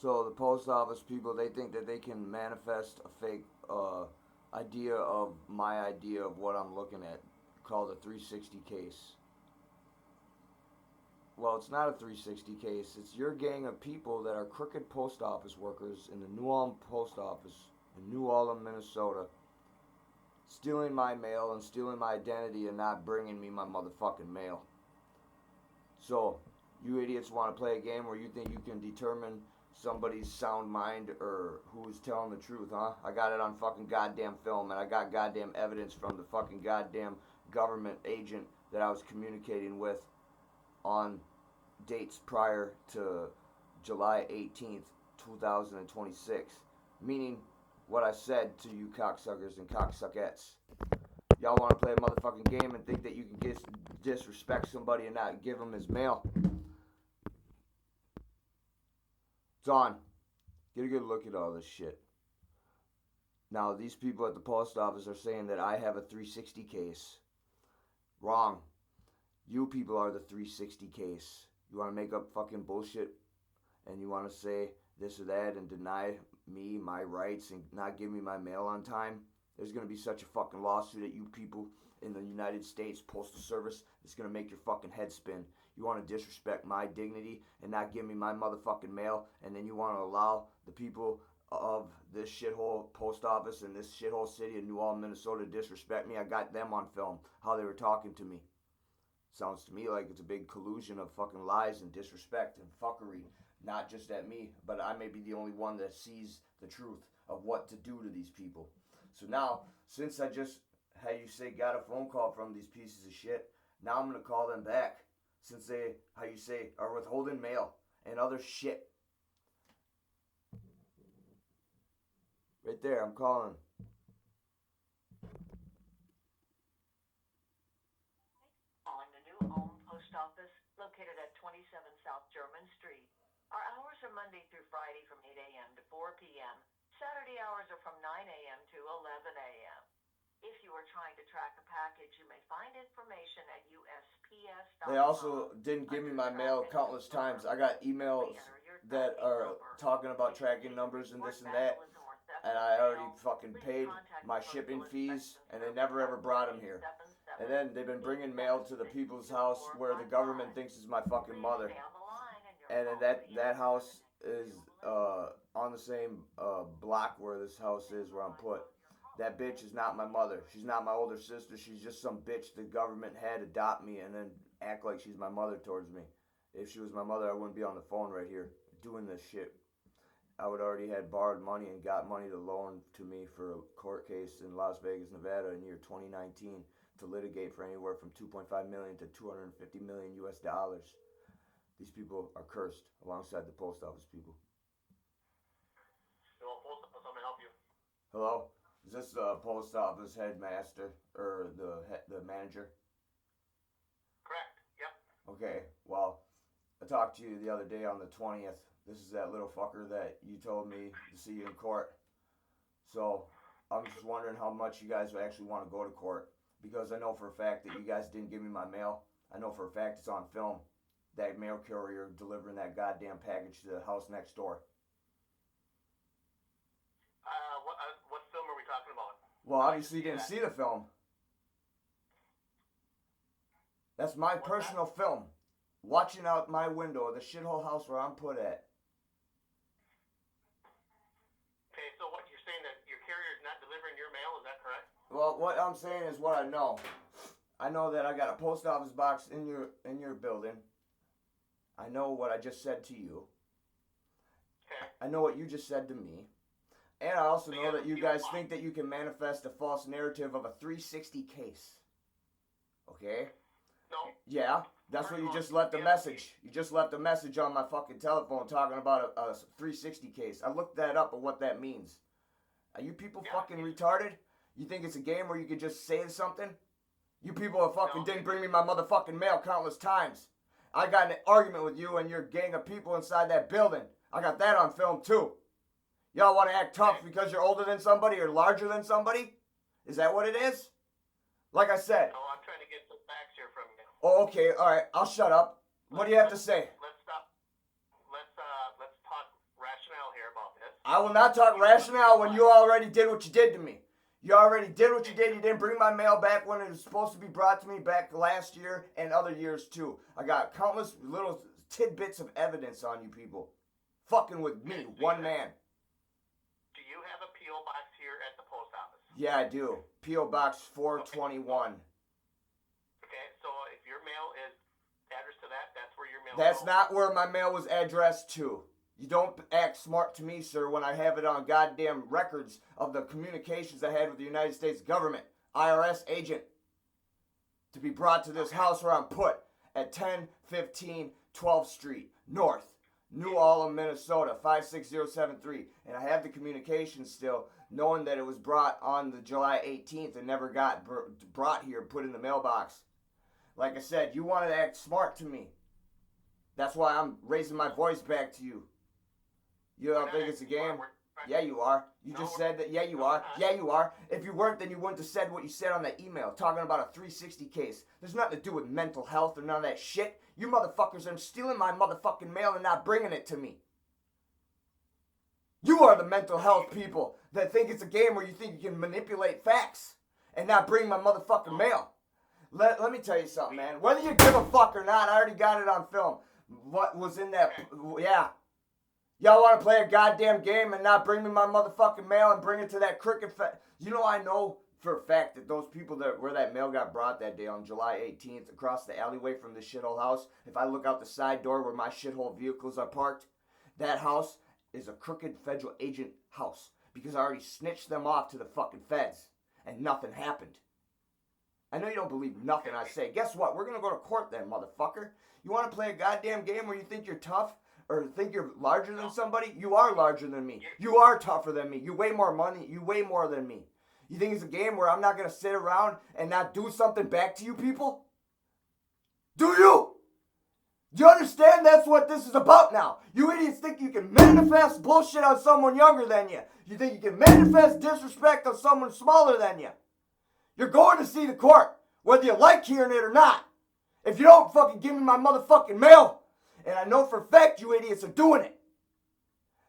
So the post office people, they think that they can manifest a fake idea of my idea of what I'm looking at, called a 360 case. Well, it's not a 360 case. It's your gang of people that are crooked post office workers in the New Ulm post office in New Ulm, Minnesota, stealing my mail and stealing my identity and not bringing me my motherfucking mail. So, you idiots want to play a game where you think you can determine somebody's sound mind or who's telling the truth, huh? I got it on fucking goddamn film, and I got goddamn evidence from the fucking goddamn government agent that I was communicating with on dates prior to July 18th, 2026. Meaning what I said to you cocksuckers and cocksuckettes. Y'all want to play a motherfucking game and think that you can disrespect somebody and not give him his mail. It's on. Get a good look at all this shit. Now, these people at the post office are saying that I have a 360 case. Wrong. You people are the 360 case. You want to make up fucking bullshit and you want to say this or that and deny me my rights and not give me my mail on time. There's going to be such a fucking lawsuit at you people in the United States Postal Service. It's going to make your fucking head spin. You want to disrespect my dignity and not give me my motherfucking mail, and then you want to allow the people of this shithole post office in this shithole city of New Ulm, Minnesota to disrespect me. I got them on film, how they were talking to me. Sounds to me like it's a big collusion of fucking lies and disrespect and fuckery. Not just at me, but I may be the only one that sees the truth of what to do to these people. So now, since I just, how you say, got a phone call from these pieces of shit, now I'm going to call them back. Since they, how you say, are withholding mail and other shit. Right there, I'm calling. Calling the New Ulm Post Office, located at 27 South German Street. Our hours are Monday through Friday from 8 a.m. to 4 p.m. Saturday hours are from 9 a.m. to 11 a.m. If you are trying to track a package, you may find information at U.S.P.S. They also didn't give me my mail countless times. I got emails that are talking about tracking numbers and this and that, and I already fucking paid my shipping fees, and they never ever brought them here. And then they've been bringing mail to the people's house where the government thinks is my fucking mother. And then that house is on the same block where this house is where I'm put. That bitch is not my mother. She's not my older sister. She's just some bitch the government had adopt me and then act like she's my mother towards me. If she was my mother, I wouldn't be on the phone right here doing this shit. I would already had borrowed money and got money to loan to me for a court case in Las Vegas, Nevada in year 2019 to litigate for anywhere from 2.5 million to 250 million US dollars. These people are cursed alongside the post office people. Hello, post office, I'm gonna help you. Hello? Is this the post office headmaster or the manager? Correct, yep. Okay, well, I talked to you the other day on the 20th. This is that little fucker that you told me to see you in court. So, I'm just wondering how much you guys actually want to go to court. Because I know for a fact that you guys didn't give me my mail. I know for a fact it's on film. That mail carrier delivering that goddamn package to the house next door. What film are we talking about? Well, obviously you didn't see the film. That's my personal film. Watching out my window of the shithole house where I'm put at. Okay, so what you're saying that your carrier is not delivering your mail, is that correct? Well, what I'm saying is what I know. I know that I got a post office box in your building. I know what I just said to you. Okay. I know what you just said to me. And I also know that you guys think that you can manifest a false narrative of a 360 case. Okay? No. Yeah, that's what you just left a message. You just left a message on my fucking telephone talking about a 360 case. I looked that up and what that means. Are you people fucking retarded? You think it's a game where you could just say something? You people fucking didn't bring me my motherfucking mail countless times. I got in an argument with you and your gang of people inside that building. I got that on film too. Y'all want to act tough because you're older than somebody or larger than somebody? Is that what it is? Like I said. No, I'm trying to get some facts here from you. Oh, okay, alright, I'll shut up. What do you have to say? Let's stop. Let's talk rationale I will not talk rationale when you already did what you did to me. You already did what you did. You didn't bring my mail back when it was supposed to be brought to me back last year and other years too. I got countless little tidbits of evidence on you people. Fucking with me, one man. Do you have a P.O. box here at the post office? Yeah, I do. P.O. Box 421. Okay, so if your mail is addressed to that, that's where your mail That's goes. not where my mail was addressed to. You don't act smart to me, sir, when I have it on goddamn records of the communications I had with the United States government, IRS agent, to be brought to this house where I'm put at 1015 12th Street, North, New Ulm, Minnesota, 56073. And I have the communication still, knowing that it was brought on the July 18th and never got brought here, put in the mailbox. Like I said, you want to act smart to me. That's why I'm raising my voice back to you. You don't think it's a game? Yeah, you are. You just said that. Yeah, you are. Yeah, you are. If you weren't, then you wouldn't have said what you said on that email, talking about a 360 case. There's nothing to do with mental health or none of that shit. You motherfuckers are stealing my motherfucking mail and not bringing it to me. You are the mental health people that think it's a game where you think you can manipulate facts and not bring my motherfucking mail. Let me tell you something, man. Whether you give a fuck or not, I already got it on film. What was in that? Yeah. Y'all want to play a goddamn game and not bring me my motherfucking mail and bring it to that cricket You know, I know for a fact that those people where that mail got brought that day on July 18th across the alleyway from the shithole house, if I look out the side door where my shithole vehicles are parked, that house is a crooked federal agent house because I already snitched them off to the fucking feds and nothing happened. I know you don't believe nothing I say. Guess what? We're going to go to court then, motherfucker. You want to play a goddamn game where you think you're tough or think you're larger than somebody? You are larger than me. You are tougher than me. You weigh more money. You weigh more than me. You think it's a game where I'm not going to sit around and not do something back to you people? Do you? Do you understand that's what this is about now? You idiots think you can manifest bullshit on someone younger than you. You think you can manifest disrespect on someone smaller than you. You're going to see the court, whether you like hearing it or not. If you don't fucking give me my motherfucking mail, and I know for a fact you idiots are doing it.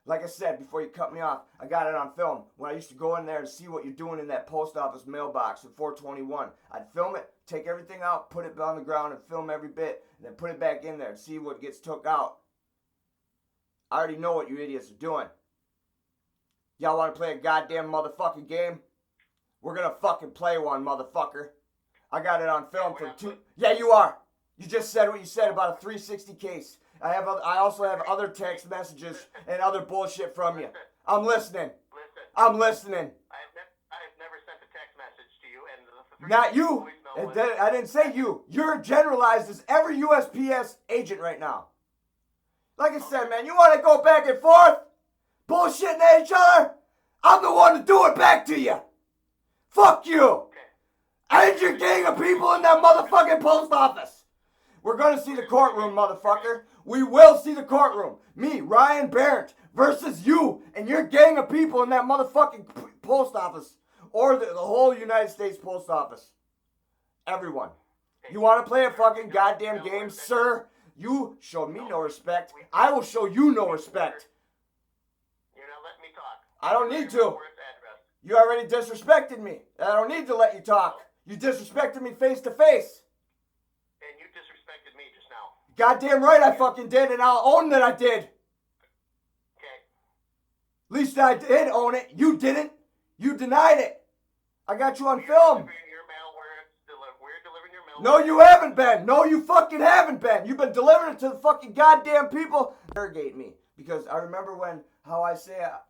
Like I said before you cut me off, I got it on film. When I used to go in there and see what you're doing in that post office mailbox at 421, I'd film it, take everything out, put it on the ground and film every bit, and then put it back in there and see what gets took out. I already know what you idiots are doing. Y'all want to play a goddamn motherfucking game? We're gonna fucking play one, motherfucker. I got it on film from two. Yeah, you are. You just said what you said about a 360 case. I also have other text messages and other bullshit from you. I'm listening. I'm listening. I've never sent a text message to you, and not you. I didn't say you. You're generalized as every U.S.P.S. agent right now. Like I said, man, you want to go back and forth, bullshitting at each other? I'm the one to do it back to you. Fuck you! And your gang of people in that motherfucking post office! We're gonna see the courtroom, motherfucker. We will see the courtroom. Me, Ryan Barrett, versus you and your gang of people in that motherfucking post office. Or the whole United States post office. Everyone. You wanna play a fucking goddamn game, sir? You showed me no respect. I will show you no respect. You're not letting me talk. I don't need to. You already disrespected me. I don't need to let you talk. You disrespected me face to face. And you disrespected me just now. Goddamn right I fucking did, and I'll own that I did. Okay. At least I did own it. You didn't. You denied it. I got you on film. We're delivering your mail. No, you haven't been. No, you fucking haven't been. You've been delivering it to the fucking goddamn people. Interrogate me. Because I remember what's that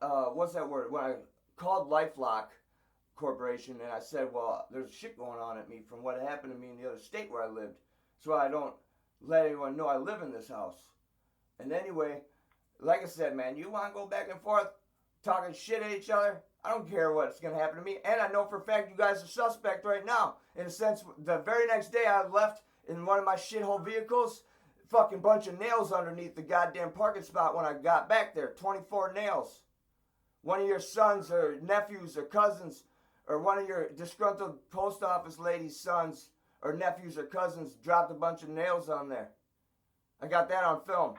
word? When I called LifeLock Corporation and I said, well, there's shit going on at me from what happened to me in the other state where I lived, so I don't let anyone know I live in this house. And anyway, like I said, man, you want to go back and forth talking shit at each other? I don't care what's going to happen to me. And I know for a fact you guys are suspect right now. In a sense, the very next day I left in one of my shithole vehicles, fucking bunch of nails underneath the goddamn parking spot when I got back there. 24 nails. One of your sons or nephews or cousins or one of your disgruntled post office lady's sons or nephews or cousins dropped a bunch of nails on there. I got that on film.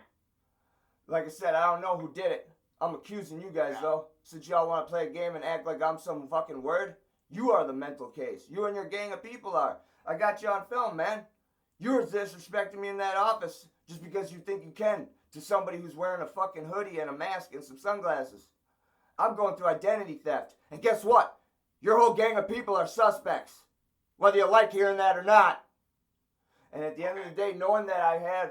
Like I said, I don't know who did it. I'm accusing you guys, though, since y'all want to play a game and act like I'm some fucking word. You are the mental case. You and your gang of people are. I got you on film, man. You were disrespecting me in that office just because you think you can to somebody who's wearing a fucking hoodie and a mask and some sunglasses. I'm going through identity theft. And guess what? Your whole gang of people are suspects. Whether you like hearing that or not. And at the end of the day, knowing that I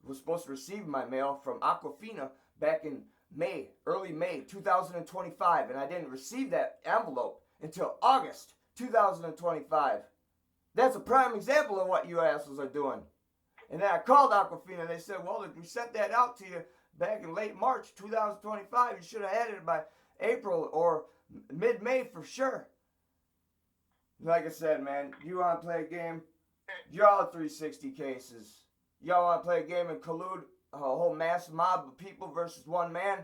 was supposed to receive my mail from Aquafina back in early May 2025, and I didn't receive that envelope until August 2025. That's a prime example of what you assholes are doing. And then I called Aquafina and they said, well, if we sent that out to you back in late March 2025, you should have had it by April or mid-May for sure. Like I said, man, you want to play a game? Y'all are 360 cases. Y'all want to play a game and collude a whole mass mob of people versus one man?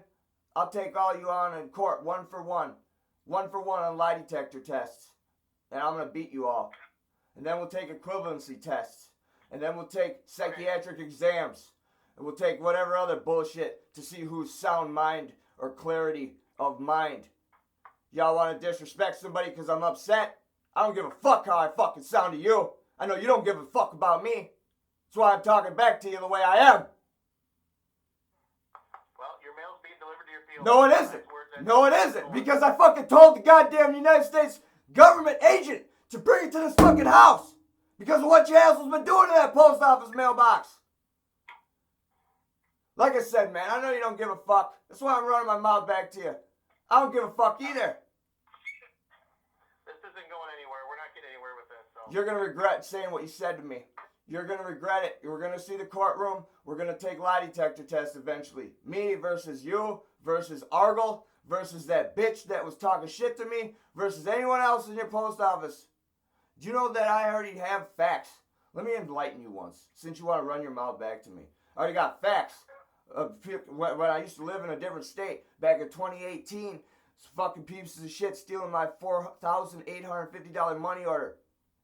I'll take all you on in court, 1 for 1. 1 for 1 on lie detector tests. And I'm going to beat you all. And then we'll take equivalency tests. And then we'll take psychiatric exams. And we'll take whatever other bullshit to see who's sound mind or clarity of mind. Y'all want to disrespect somebody because I'm upset? I don't give a fuck how I fucking sound to you. I know you don't give a fuck about me. That's why I'm talking back to you the way I am. Well, your mail's being delivered to your field. No, it isn't. No, it isn't. Because I fucking told the goddamn United States government agent to bring it to this fucking house. Because of what you assholes been doing to that post office mailbox. Like I said, man, I know you don't give a fuck. That's why I'm running my mouth back to you. I don't give a fuck either. This isn't going anywhere. We're not getting anywhere with this. So. You're going to regret saying what you said to me. You're going to regret it. We're going to see the courtroom. We're going to take lie detector tests eventually. Me versus you versus Argyle versus that bitch that was talking shit to me versus anyone else in your post office. Do you know that I already have facts? Let me enlighten you once, since you want to run your mouth back to me. I already got facts. When I used to live in a different state back in 2018, fucking pieces of shit stealing my $4,850 money order.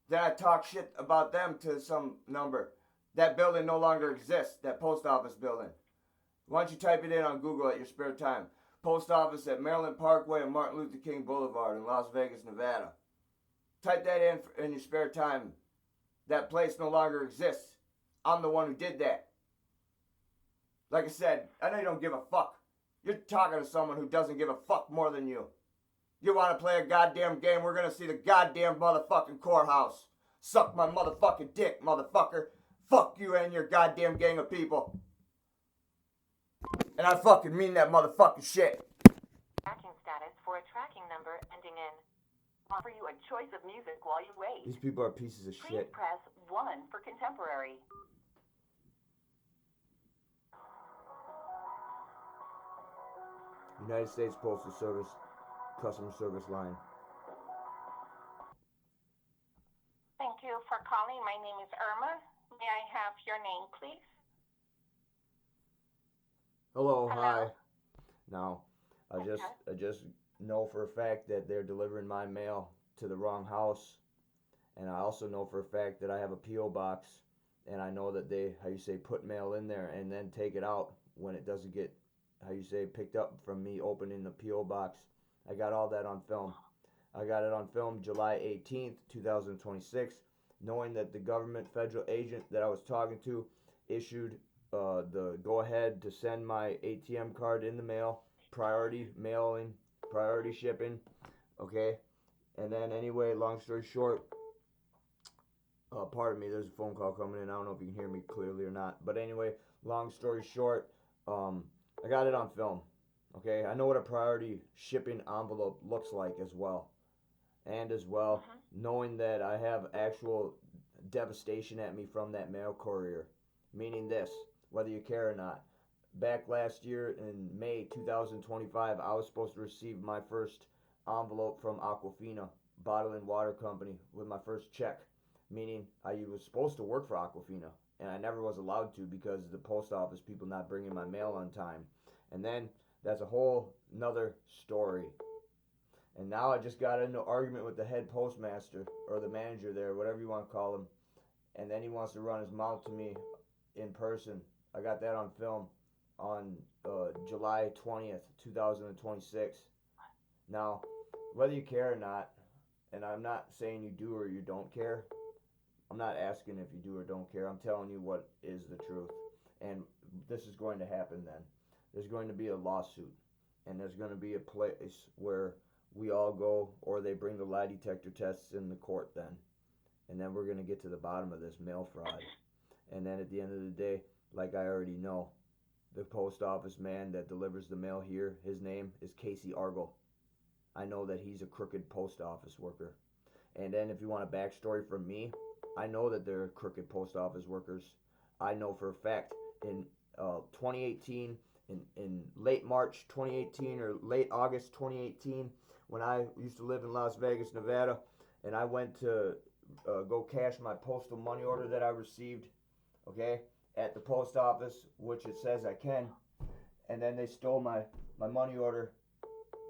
Then I talk shit about them to some number. That building no longer exists, that post office building. Why don't you type it in on Google at your spare time? Post office at Maryland Parkway and Martin Luther King Boulevard in Las Vegas, Nevada. Type that in your spare time. That place no longer exists. I'm the one who did that. Like I said, I know you don't give a fuck. You're talking to someone who doesn't give a fuck more than you. You want to play a goddamn game, we're going to see the goddamn motherfucking courthouse. Suck my motherfucking dick, motherfucker. Fuck you and your goddamn gang of people. And I fucking mean that motherfucking shit. Tracking status for a tracking number ending in. Offer you a choice of music while you wait. These people are pieces of Please shit. press 1 for contemporary. United States Postal Service customer service line. Thank you for calling. My name is Irma. May I have your name, please? Hello, Hello. hi. Now, I just know for a fact that they're delivering my mail to the wrong house, and I also know for a fact that I have a P.O. box, and I know that they, put mail in there and then take it out when it doesn't get, picked up from me opening the P.O. box. I got all that on film. I got it on film July 18th, 2026, knowing that the government federal agent that I was talking to issued the go-ahead to send my ATM card in the mail, priority mailing, priority shipping, okay? And then anyway, long story short, pardon me, there's a phone call coming in. I don't know if you can hear me clearly or not. But anyway, long story short, I got it on film, okay? I know what a priority shipping envelope looks like as well. And as well, knowing that I have actual devastation at me from that mail courier. Meaning this, whether you care or not. Back last year in May 2025, I was supposed to receive my first envelope from Aquafina Bottling Water Company with my first check. Meaning I was supposed to work for Aquafina, and I never was allowed to because of the post office people not bringing my mail on time. And then that's a whole nother story. And now I just got into an argument with the head postmaster, or the manager there, whatever you want to call him. And then he wants to run his mouth to me in person. I got that on film. on July 20th, 2026. Now, whether you care or not, and I'm not saying you do or you don't care, I'm not asking if you do or don't care. I'm telling you what is the truth. And this is going to happen then. There's going to be a lawsuit. And there's going to be a place where we all go, or they bring the lie detector tests in the court then. And then we're going to get to the bottom of this mail fraud. And then at the end of the day, like I already know, the post office man that delivers the mail here, his name is Casey Argle. I know that he's a crooked post office worker. And then if you want a backstory from me, I know that they're crooked post office workers. I know for a fact in 2018, in late March 2018 or late August 2018, when I used to live in Las Vegas, Nevada, and I went to go cash my postal money order that I received, okay, at the post office, which it says I can, and then they stole my money order.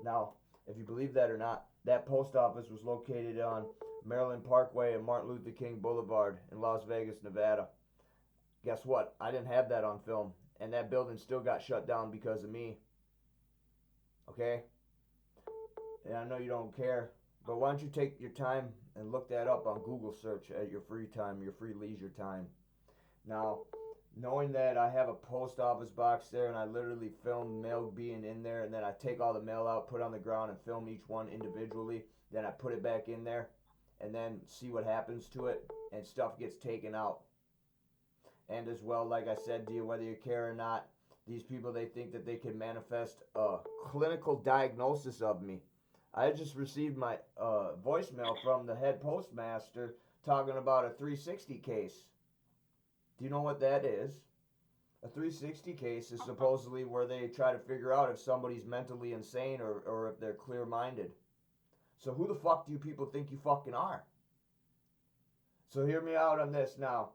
Now, if you believe that or not, that post office was located on Maryland Parkway and Martin Luther King Boulevard in Las Vegas, Nevada. Guess what? I didn't have that on film, and that building still got shut down because of me. Okay? And I know you don't care, but why don't you take your time and look that up on Google search at your free time, your free leisure time. Now, knowing that I have a post office box there and I literally film mail being in there, and then I take all the mail out, put it on the ground, and film each one individually, then I put it back in there, and then see what happens to it, and stuff gets taken out. And as well, like I said to you, whether you care or not, these people, they think that they can manifest a clinical diagnosis of me. I just received my voicemail from the head postmaster talking about a 360 case. Do you know what that is? A 360 case is supposedly where they try to figure out if somebody's mentally insane or if they're clear-minded. So who the fuck do you people think you fucking are? So hear me out on this now.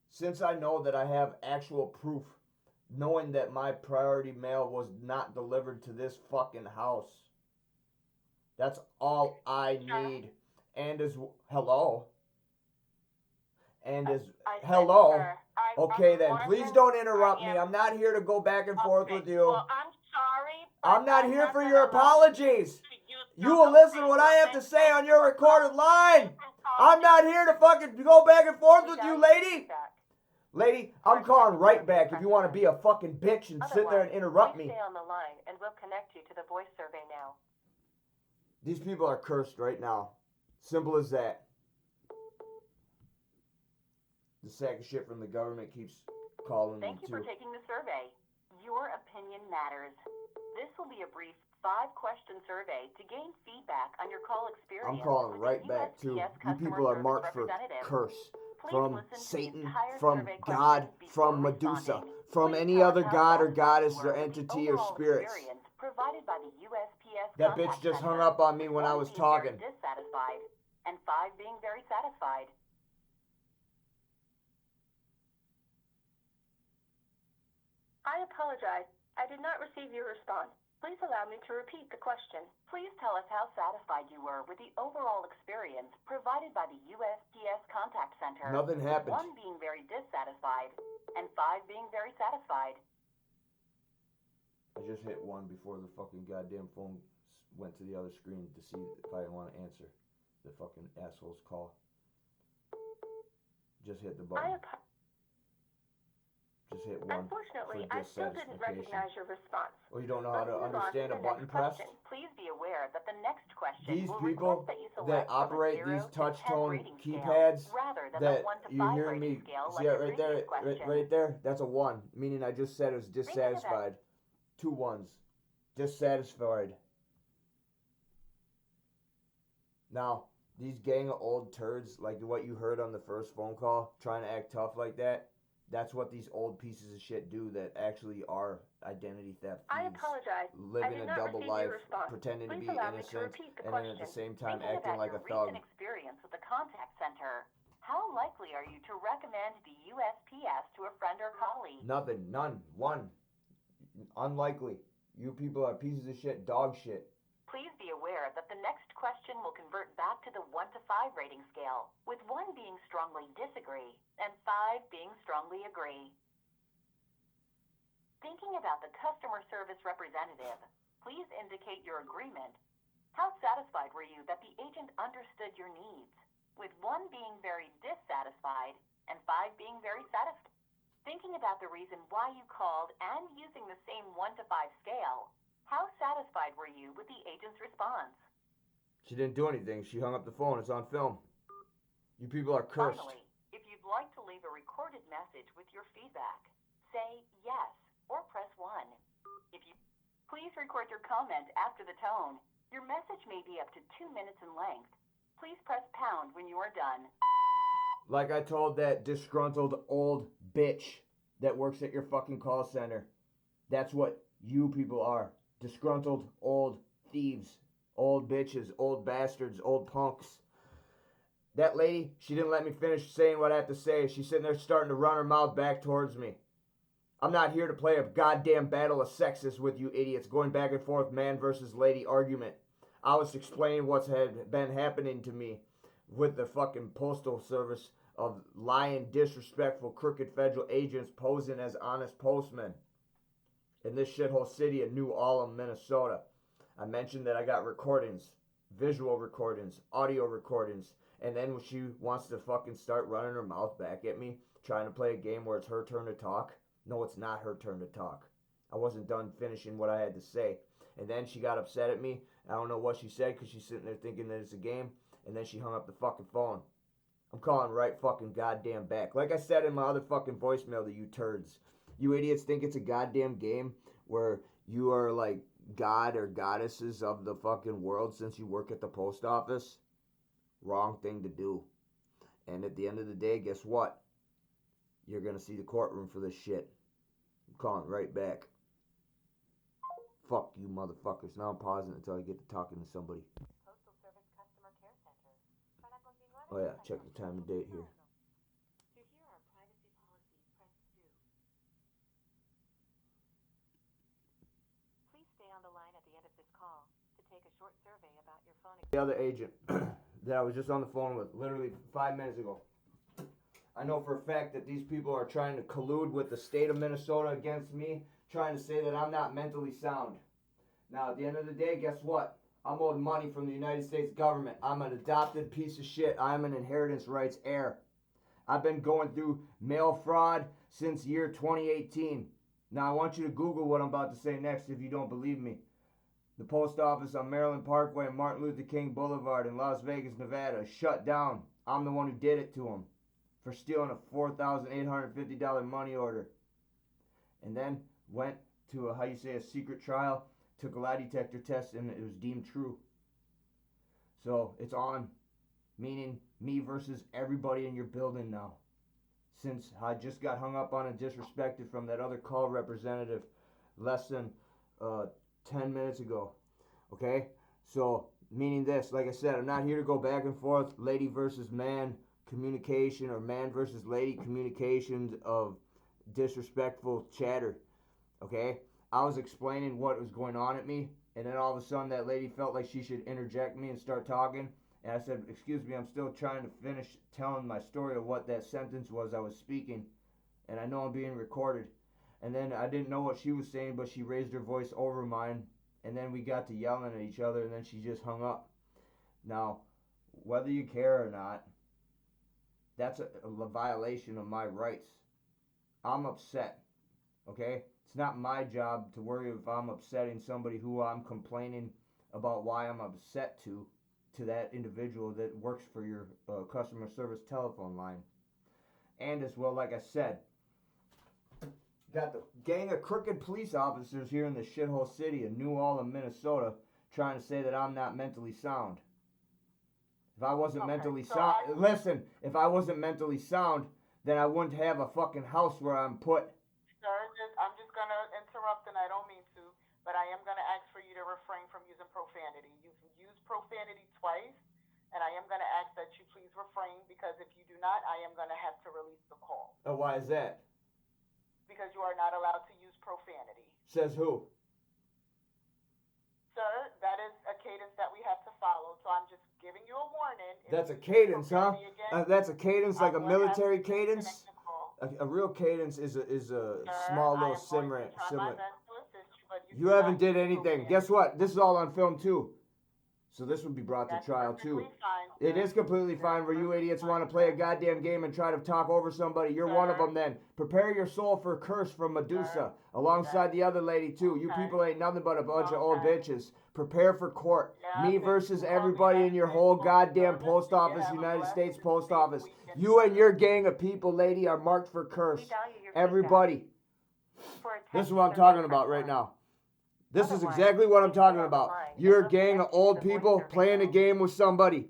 Since I know that I have actual proof, knowing that my priority mail was not delivered to this fucking house, that's all I need. And as hello. And as hello. Okay then, please don't interrupt me. I'm not here to go back and forth with you. Well, I'm sorry. I'm not here for your apologies. You will listen to what I have to say on your recorded line. I'm not here to fucking go back and forth with you, lady. Lady, I'm calling right back if you want to be a fucking bitch and sit there and interrupt me. Stay on the line and we'll connect you to the voice survey now. These people are cursed right now. Simple as that. The sack of shit from the government keeps calling them Thank you for too. taking the survey. Your opinion matters. This will be a brief 5-question survey to gain feedback on your call experience. I'm calling with right the back too. U.S.P.S. You customer people are service marked for representative. curse. Please From listen to the Satan, entire from survey God, questions before from Medusa, responding. from Please any tell other us how god or satisfied goddess you or are with the entity or overall spirits. experience provided by the U.S.P.S. That contact bitch just center. hung up on me when I 1 was being talking. Very dissatisfied, and 5 being very satisfied. I apologize. I did not receive your response. Please allow me to repeat the question. Please tell us how satisfied you were with the overall experience provided by the U.S.P.S. contact center. Nothing happened. 1 being very dissatisfied, and 5 being very satisfied. I just hit 1 before the fucking goddamn phone went to the other screen to see if I want to answer the fucking asshole's call. Just hit the button. Just hit 1 Unfortunately, for I still didn't recognize your response. Or you don't know how Let's to move on understand to a the button next press? question. Please be aware that the next question These will people request that you that select from a operate 0 these to 10 touch tone rating keypads scale, rather than that the 1 to 5 you hear rating me scale see like that the right there, previous question. right there, that's a 1, meaning I just said it was dissatisfied. 2 1s. Dissatisfied. Now, these gang of old turds, like what you heard on the first phone call, trying to act tough like that, that's what these old pieces of shit do that actually are identity theft I thieves. apologize. Living a double life, pretending to Please be allow me to innocent, repeat the and then at the question. same time Thinking acting about like a your thug. recent experience with the contact center, how likely are you to recommend the U.S.P.S. to a friend or colleague? Nothing. None. 1. Unlikely. You people are pieces of shit, dog shit. Please be aware that the next question will convert back to the 1 to 5 rating scale, with 1 being strongly disagree and 5 being strongly agree. Thinking about the customer service representative. Please indicate your agreement. How satisfied were you that the agent understood your needs, with 1 being very dissatisfied and 5 being very satisfied? Thinking about the reason why you called and using the same 1 to 5 scale, how satisfied were you with the agent's response? She didn't do anything. She hung up the phone. It's on film. You people are cursed. Finally, if you'd like to leave a recorded message with your feedback, say yes or press 1. Please record your comment after the tone. Your message may be up to 2 minutes in length. Please press pound when you are done. Like I told that disgruntled old bitch that works at your fucking call center. That's what you people are. Disgruntled old thieves. Old bitches. Old bastards. Old punks. That lady, she didn't let me finish saying what I have to say. She's sitting there starting to run her mouth back towards me. I'm not here to play a goddamn battle of sexes with you idiots going back and forth man versus lady argument. I was explaining what's had been happening to me with the fucking postal service of lying, disrespectful, crooked federal agents posing as honest postmen in this shithole city of New Ulm, Minnesota. I mentioned that I got recordings, visual recordings, audio recordings, and then she wants to fucking start running her mouth back at me, trying to play a game where it's her turn to talk. No, it's not her turn to talk. I wasn't done finishing what I had to say. And then she got upset at me. I don't know what she said because she's sitting there thinking that it's a game. And then she hung up the fucking phone. I'm calling right fucking goddamn back. Like I said in my other fucking voicemail to you turds. You idiots think it's a goddamn game where you are like god or goddesses of the fucking world since you work at the post office? Wrong thing to do. And at the end of the day, guess what? You're going to see the courtroom for this shit. I'm calling right back. Fuck you motherfuckers. Now I'm pausing until I get to talking to somebody. Postal Service Customer Care Center. Para continuar Oh yeah, check the time and date here. To hear our privacy policy, press 2. Please stay on the line at the end of this call to take a short survey about your phone The other agent that I was just on the phone with literally 5 minutes ago. I know for a fact that these people are trying to collude with the state of Minnesota against me, trying to say that I'm not mentally sound. Now, at the end of the day, guess what? I'm owed money from the United States government. I'm an adopted piece of shit. I'm an inheritance rights heir. I've been going through mail fraud since year 2018. Now, I want you to Google what I'm about to say next if you don't believe me. The post office on Maryland Parkway and Martin Luther King Boulevard in Las Vegas, Nevada is shut down. I'm the one who did it to them for stealing a $4,850 money order. And then went to a secret trial, took a lie detector test, and it was deemed true. So it's on, meaning me versus everybody in your building now. Since I just got hung up on and disrespected from that other call representative less than 10 minutes ago. Okay? So, meaning this, like I said, I'm not here to go back and forth, lady versus man communication or man versus lady communications of disrespectful chatter. Okay? I was explaining what was going on at me, and then all of a sudden that lady felt like she should interject me and start talking. And I said, excuse me, I'm still trying to finish telling my story of what that sentence was I was speaking. And I know I'm being recorded. And then I didn't know what she was saying, but she raised her voice over mine. And then we got to yelling at each other, and then she just hung up. Now, whether you care or not, that's a violation of my rights. I'm upset, okay? It's not my job to worry if I'm upsetting somebody who I'm complaining about why I'm upset to that individual that works for your customer service telephone line. And as well, like I said, got the gang of crooked police officers here in the shithole city of New Ulm, Minnesota, trying to say that I'm not mentally sound. If I wasn't mentally sound, listen, if I wasn't mentally sound, then I wouldn't have a fucking house where I'm put. Sir, I'm just going to interrupt, and I don't mean to, but I am going to ask for you to refrain from using profanity. You've used profanity twice, and I am going to ask that you please refrain, because if you do not, I am going to have to release the call. Oh, why is that? Because you are not allowed to use profanity. Says who? Sir, that is a cadence that we have to follow, so I'm just giving you a warning. That's a cadence, huh? Again, That's a cadence, like a military have to cadence? disconnect the call. A real cadence is a Sir, small I little am going to sibling. try my best to You haven't did anything. Guess what? This is all on film too. So this would be brought to trial too. It is completely fine where you idiots want to play a goddamn game and try to talk over somebody. You're one of them then. Prepare your soul for a curse from Medusa alongside the other lady too. You people ain't nothing but a bunch of old bitches. Prepare for court. Me versus everybody in your whole goddamn post office, United States Post Office. You and your gang of people, lady, are marked for curse. Everybody. This is what I'm talking about right now. This is exactly what I'm talking about. You're a gang of old people playing a game with somebody.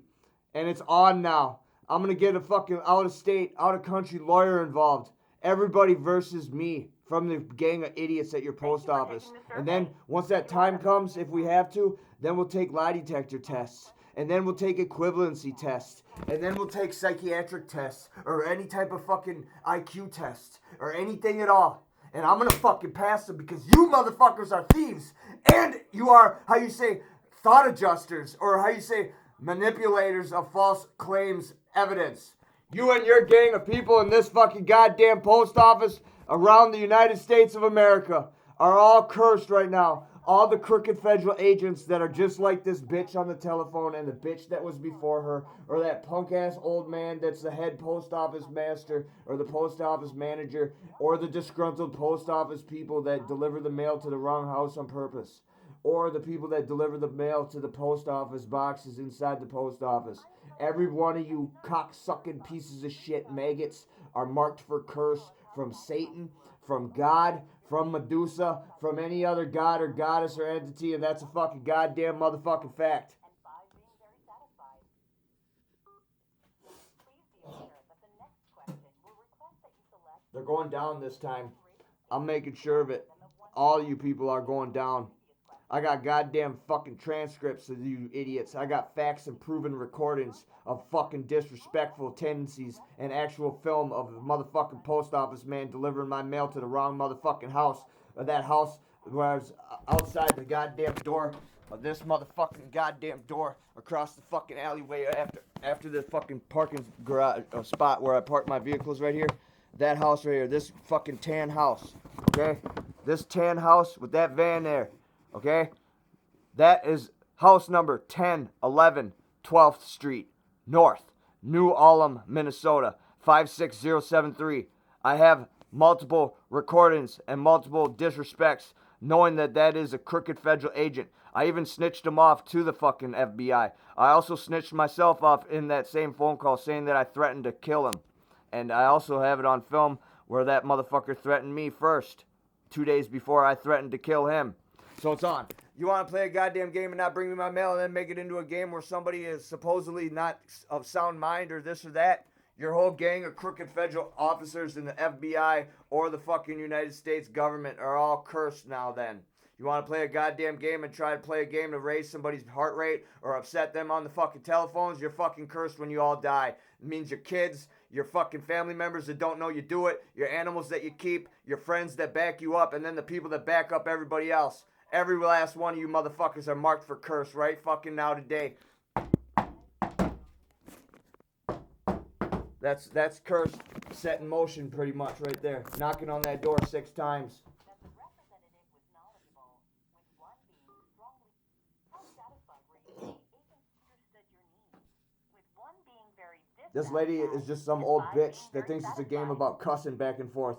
And it's on now. I'm going to get a fucking out-of-state, out-of-country lawyer involved. Everybody versus me from the gang of idiots at your post office. And then once that time comes, if we have to, then we'll take lie detector tests. And then we'll take equivalency tests. And then we'll take psychiatric tests. Or any type of fucking IQ test. Or anything at all. And I'm gonna fucking pass them because you motherfuckers are thieves. And you are, how you say, thought adjusters. Or how you say, manipulators of false claims evidence. You and your gang of people in this fucking goddamn post office around the United States of America are all cursed right now. All the crooked federal agents that are just like this bitch on the telephone and the bitch that was before her, or that punk ass old man that's the head post office master or the post office manager, or the disgruntled post office people that deliver the mail to the wrong house on purpose, or the people that deliver the mail to the post office boxes inside the post office. Every one of you cocksucking pieces of shit maggots are marked for curse from Satan, from God, from Medusa, from any other god or goddess or entity, and that's a fucking goddamn motherfucking fact. They're going down this time. I'm making sure of it. All you people are going down. I got goddamn fucking transcripts of you idiots. I got facts and proven recordings of fucking disrespectful tendencies and actual film of a motherfucking post office man delivering my mail to the wrong motherfucking house. Or that house where I was outside the goddamn door of this motherfucking goddamn door across the fucking alleyway after the fucking parking garage spot where I park my vehicles right here. That house right here, this fucking tan house, okay? This tan house with that van there. Okay, that is house number 1011 12th Street North, New Ulm, Minnesota, 56073. I have multiple recordings and multiple disrespects knowing that that is a crooked federal agent. I even snitched him off to the fucking FBI. I also snitched myself off in that same phone call saying that I threatened to kill him. And I also have it on film where that motherfucker threatened me first, 2 days before I threatened to kill him. So it's on. You want to play a goddamn game and not bring me my mail and then make it into a game where somebody is supposedly not of sound mind or this or that? Your whole gang of crooked federal officers in the FBI or the fucking United States government are all cursed now then. You want to play a goddamn game and try to play a game to raise somebody's heart rate or upset them on the fucking telephones? You're fucking cursed when you all die. It means your kids, your fucking family members that don't know you do it, your animals that you keep, your friends that back you up, and then the people that back up everybody else. Every last one of you motherfuckers are marked for curse right fucking now today. That's curse set in motion pretty much right there. Knocking on that door 6 times. This lady is just some old bitch that thinks it's a game about cussing back and forth.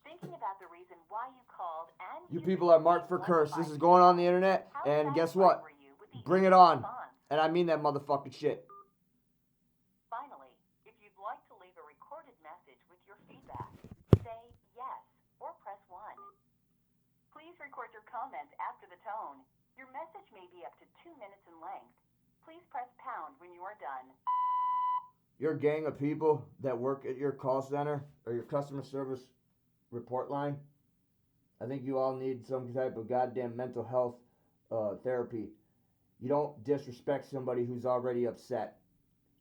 Thinking about the reason why you called and you people are marked for curse. This is going on the internet, and guess what? Bring it on. And I mean that motherfucking shit. Finally, if you'd like to leave a recorded message with your feedback, say yes or press 1. Please record your comments after the tone. Your message may be up to 2 minutes in length. Please press pound when you are done. Your gang of people that work at your call center or your customer service report line, I think you all need some type of goddamn mental health therapy. You don't disrespect somebody who's already upset.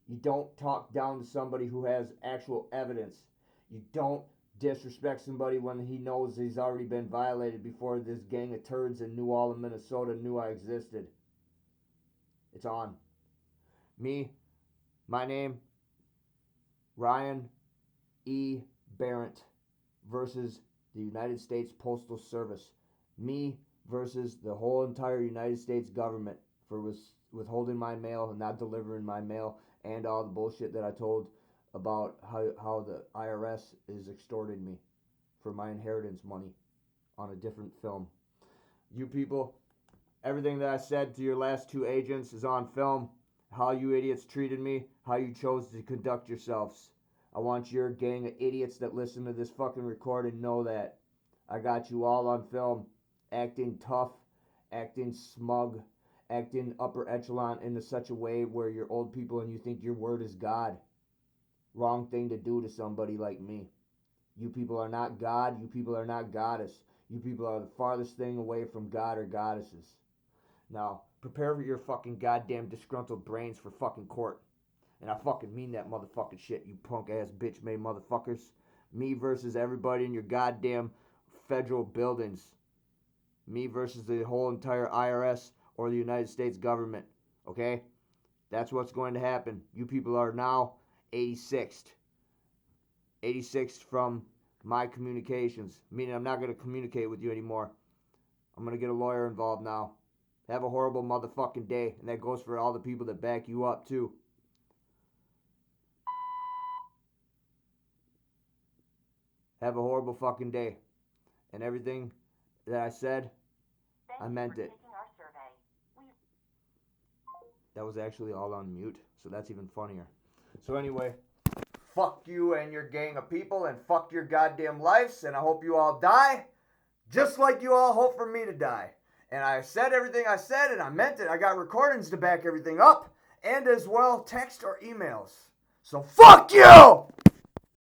You don't talk down to somebody who has actual evidence. You don't disrespect somebody when he knows he's already been violated before this gang of turds in New Ulm, Minnesota knew I existed. It's on. My name, Ryan E. Barrett versus the United States Postal Service. Me versus the whole entire United States government for withholding my mail and not delivering my mail, and all the bullshit that I told about how the IRS is extorting me for my inheritance money on a different film. You people, everything that I said to your last two agents is on film. How you idiots treated me, how you chose to conduct yourselves. I want your gang of idiots that listen to this fucking recording know that I got you all on film, acting tough, acting smug, acting upper echelon into such a way where you're old people and you think your word is God. Wrong thing to do to somebody like me. You people are not God. You people are not goddess. You people are the farthest thing away from God or goddesses. Now, prepare your fucking goddamn disgruntled brains for fucking court. And I fucking mean that motherfucking shit, you punk ass bitch made motherfuckers. Me versus everybody in your goddamn federal buildings. Me versus the whole entire IRS or the United States government. Okay? That's what's going to happen. You people are now 86th. 86th from my communications. Meaning I'm not going to communicate with you anymore. I'm going to get a lawyer involved now. Have a horrible motherfucking day. And that goes for all the people that back you up too. Have a horrible fucking day. And everything that I said, I meant it. That was actually all on mute, so that's even funnier. So anyway, fuck you and your gang of people, and fuck your goddamn lives, and I hope you all die, just like you all hope for me to die. And I said everything I said, and I meant it. I got recordings to back everything up, and as well text or emails. So fuck you!